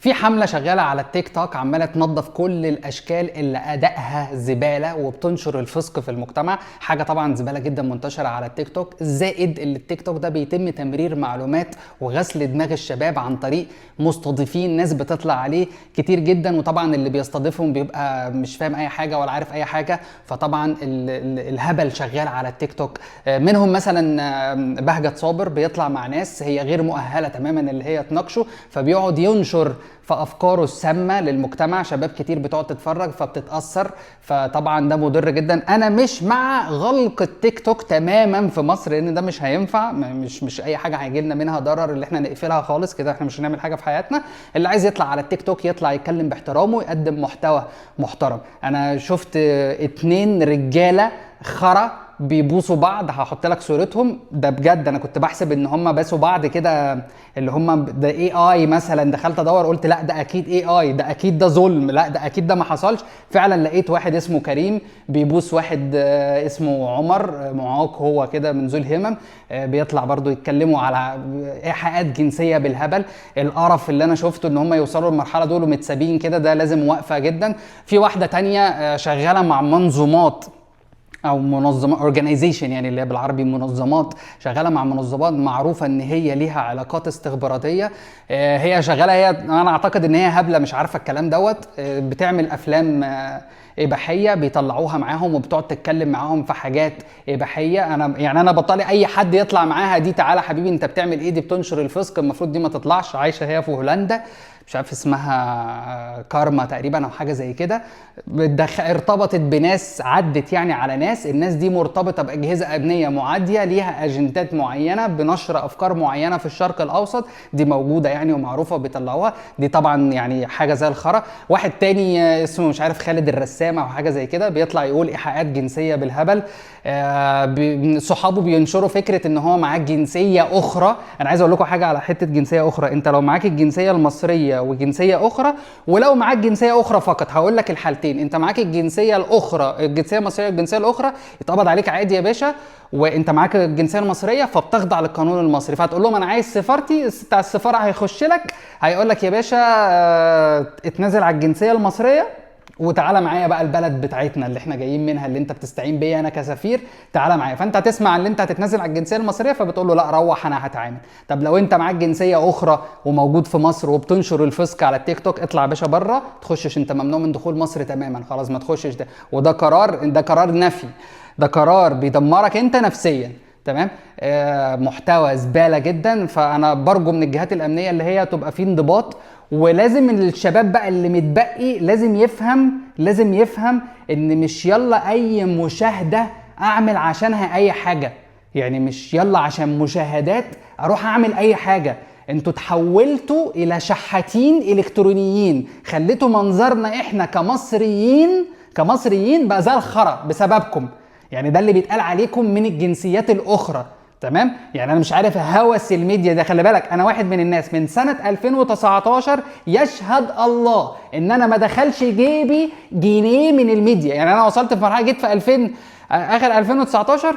في حملة شغالة على التيك توك عمالة تنظف كل الأشكال اللي أدائها زبالة وبتنشر الفسق في المجتمع. حاجة طبعا زبالة جدا منتشرة على التيك توك، زائد اللي التيك توك ده بيتم تمرير معلومات وغسل دماغ الشباب عن طريق مستضيفين، ناس بتطلع عليه كتير جدا، وطبعا اللي بيستضيفهم بيبقى مش فاهم أي حاجة ولا عارف أي حاجة. فطبعا الهبل شغال على التيك توك. منهم مثلا بهجت صابر بيطلع مع ناس هي غير مؤهلة تماما اللي هي تناقشه، فبيقعد ينشر فافكاره السامه للمجتمع. شباب كتير بتقعد تتفرج فبتتاثر، فطبعا ده مضر جدا. انا مش مع غلق التيك توك تماما في مصر، لان ده مش هينفع. مش اي حاجه هيجي لنا منها ضرر اللي احنا نقفلها خالص كده، احنا مش هنعمل حاجه في حياتنا. اللي عايز يطلع على التيك توك يطلع يتكلم باحترامه ويقدم محتوى محترم. انا شفت 2 رجاله خرا بيبوسوا بعض، هحط لك صورتهم، ده بجد. انا كنت بحسب ان هم باسوا بعض كده، اللي هم ده اي اي مثلا. دخلت ادور قلت لا ده اكيد اي اي، ده اكيد ده ظلم، لا ده اكيد ده ما حصلش. فعلا لقيت واحد اسمه كريم بيبوس واحد اسمه عمر معاق، هو كده من ذو الهمم، بيطلع برضو يتكلموا على ايحاءات جنسيه بالهبل. القرف اللي انا شفته ان هم يوصلوا للمرحله دول ومتسابين كده، ده لازم وقفه جدا. في واحده تانية شغاله مع منظومات او منظمه اورجانيزيشن، يعني اللي هي بالعربي منظمات، شغاله مع منظمات معروفه ان هي ليها علاقات استخباراتيه. هي شغاله، هي انا اعتقد ان هي هبله مش عارفه الكلام دوت. بتعمل افلام اباحيه بيطلعوها معاهم وبتقعد تتكلم معاهم في حاجات اباحيه. انا بطالي اي حد يطلع معاها دي، تعالى حبيبي انت بتعمل ايه؟ دي بتنشر الفسق، المفروض دي ما تطلعش. عايشه هي في هولندا، مش عارف اسمها كارما تقريبا او حاجه زي كده. ارتبطت بناس، عدت يعني على ناس، الناس دي مرتبطه باجهزه امنيه معاديه ليها اجندات معينه بنشر افكار معينه في الشرق الاوسط. دي موجوده يعني ومعروفه بيطلعوها. دي طبعا يعني حاجه زي الخرا. واحد تاني اسمه مش عارف خالد الرسام او حاجه زي كده، بيطلع يقول ايحاءات جنسيه بالهبل. صحابه بينشروا فكره ان هو معاه جنسيه اخرى. انا عايز اقول لكم حاجه على حته جنسيه اخرى. انت لو معاك الجنسيه المصريه وجنسيه اخرى، ولو معاك جنسيه اخرى فقط، هقول لك الحالتين. انت معاك الجنسيه الاخرى، الجنسيه المصريه والجنسيه الاخرى، يتقبض عليك عادي يا باشا. وانت معاك الجنسيه المصريه فبتخضع للقانون المصري، فهتقول لهم انا عايز سفارتي، بتاع السفاره هيخش لك هيقول لك يا باشا اتنازل على الجنسيه المصريه وتعالى معايا بقى البلد بتاعتنا اللي احنا جايين منها، اللي انت بتستعين بيا انا كسفير، تعالى معايا. فانت هتسمع اللي انت هتتنازل على الجنسيه المصريه، فبتقول له لا روح انا هتعامل. طب لو انت معاك جنسيه اخرى وموجود في مصر وبتنشر الفسق على التيك توك، اطلع يا باشا بره، تخشش، انت ممنوع من دخول مصر تماما، خلاص ما تخشش ده. وده قرار، ده قرار نفي، ده قرار بيدمرك انت نفسيا. تمام. محتوى زباله جدا. فانا برجو من الجهات الامنيه اللي هي تبقى في انضباط. ولازم الشباب بقى اللي متبقي لازم يفهم ان مش يلا اي مشاهده اعمل عشانها اي حاجه. يعني مش يلا عشان مشاهدات اروح اعمل اي حاجه. انتوا تحولتوا الى شحاتين الكترونيين، خليتوا منظرنا احنا كمصريين بقى زي الخرا بسببكم. يعني ده اللي بيتقال عليكم من الجنسيات الاخرى. تمام. يعني انا مش عارف هوس الميديا ده. خلي بالك انا واحد من الناس من سنه 2019 يشهد الله ان انا ما دخلش جيبي جنيه من الميديا. يعني انا وصلت في مرحله، جيت في 2000 اخر 2019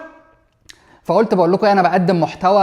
فقلت بقول لكم انا بقدم محتوى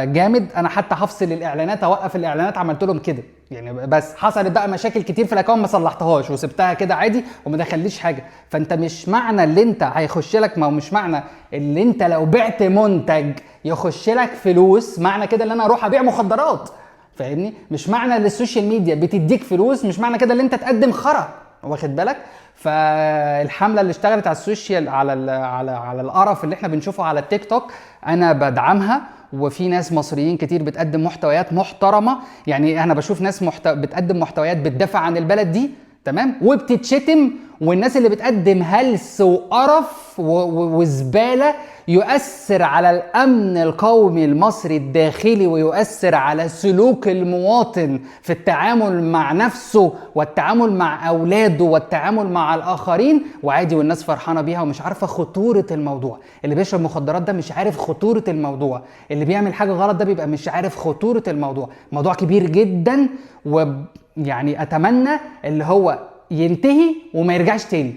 جامد، انا حتى هفصل الاعلانات، اوقف الاعلانات، عملت لهم كده يعني. بس حصلت بقى مشاكل كتير في الاكونت ما صلحتهاش وسبتها كده عادي وما دخليش حاجه. فانت مش معنى اللي انت هيخش لك، ما هو مش معنى اللي انت لو بعت منتج يخش لك فلوس معنى كده ان انا اروح ابيع مخدرات. فاهمني؟ مش معنى ان السوشيال ميديا بتديك فلوس مش معنى كده ان انت تقدم خرا، واخد بالك؟ فالحمله اللي اشتغلت على السوشيال على القرف اللي احنا بنشوفه على التيك توك انا بدعمها. وفي ناس مصريين كتير بتقدم محتويات محترمه. يعني انا بشوف ناس بتقدم محتويات بتدافع عن البلد دي، تمام، وبتتشتم. والناس اللي بتقدم هلس وقرف وزباله يؤثر على الامن القومي المصري الداخلي، ويؤثر على سلوك المواطن في التعامل مع نفسه والتعامل مع اولاده والتعامل مع الاخرين، وعادي والناس فرحانه بيها ومش عارفه خطوره الموضوع. اللي بيشرب مخدرات ده مش عارف خطوره الموضوع، اللي بيعمل حاجه غلط ده بيبقى مش عارف خطوره الموضوع. موضوع كبير جدا، ويعني اتمنى اللي هو ينتهي وما يرجعش تاني.